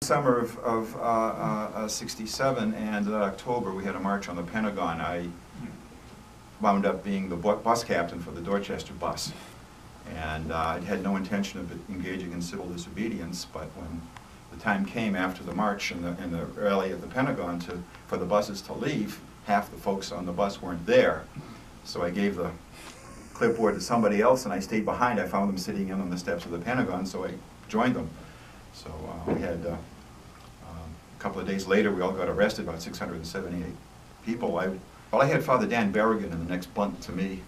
Summer of '67 and October we had a march on the Pentagon. I wound up being the bus captain for the Dorchester bus, and I had no intention of engaging in civil disobedience, but when the time came after the march and the rally at the Pentagon for the buses to leave, half the folks on the bus weren't there, so I gave the clipboard to somebody else and I stayed behind. I found them sitting in on the steps of the Pentagon, so I joined them. So we had a couple of days later, we all got arrested, about 678 people. I had Father Dan Berrigan in the next bunk to me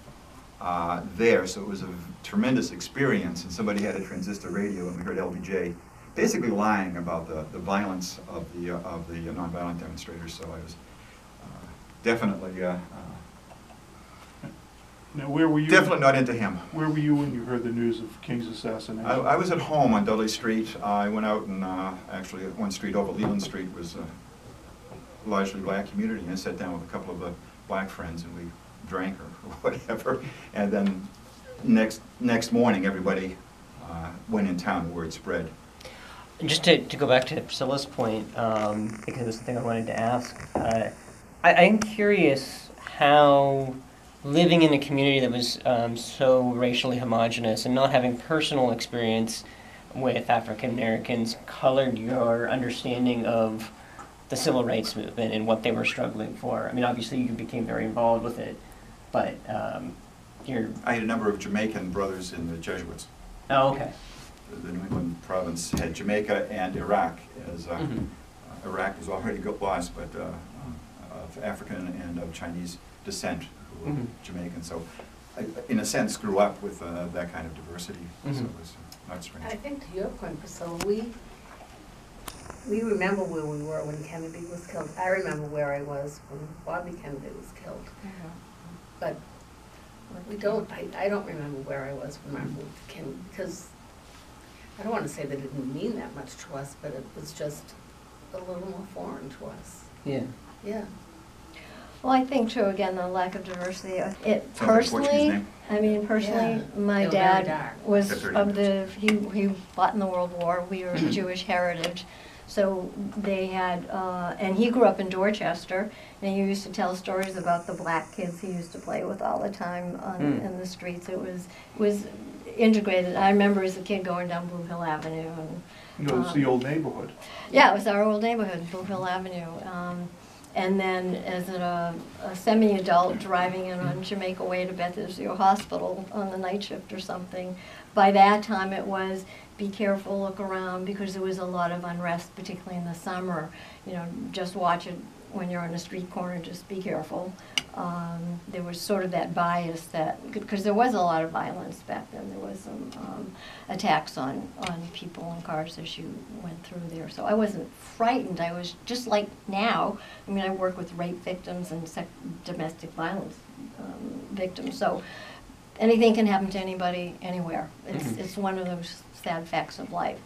there, so it was a tremendous experience. And somebody had a transistor radio, and we heard LBJ basically lying about the violence of the nonviolent demonstrators. So I was definitely now, where were you? Definitely not into him. Where were you when you heard the news of King's assassination? I was at home on Dudley Street. I went out and actually one street over, Leland Street, was a largely black community. And I sat down with a couple of the black friends and we drank or whatever. And then next morning, everybody went in town. The word spread. Just to go back to Priscilla's point, because it was something I wanted to ask. I'm curious how living in a community that was so racially homogenous and not having personal experience with African Americans colored your understanding of the civil rights movement and what they were struggling for. I mean, obviously you became very involved with it, but I had a number of Jamaican brothers in the Jesuits. Oh, okay. The New England province had Jamaica and Iraq, as Iraq was already lost, but of African and of Chinese descent who were Jamaican. So I, in a sense, grew up with that kind of diversity. So it was not strange. I think to your point, Priscilla, we remember where we were when Kennedy was killed. I remember where I was when Bobby Kennedy was killed. But we don't, I don't remember where I was when Martin Luther King, because I don't want to say that it didn't mean that much to us, but it was just a little more foreign to us. Yeah. Yeah. Well, I think too, again, the lack of diversity. It Sounds like Portuguese personally, name. I mean, personally, Yeah. my They were very dad dark. was Except of the, he fought in the World War. We were Jewish heritage. So they had, and he grew up in Dorchester, and he used to tell stories about the black kids he used to play with all the time in the streets. It was integrated. I remember as a kid going down Blue Hill Avenue. And, You know, it's the old neighborhood. yeah, it was our old neighborhood, Blue Hill Avenue. And then as a semi-adult driving in on Jamaica Way to Bethesda Hospital on the night shift or something, by that time it was be careful, look around, because there was a lot of unrest, particularly in the summer. You know, just watch it when you're on a street corner, just be careful. There was sort of that bias that, because there was a lot of violence back then. There was some attacks on people and cars as you went through there. So I wasn't frightened. I was just like now. I mean, I work with rape victims and domestic violence victims. So anything can happen to anybody, anywhere. It's one of those sad facts of life.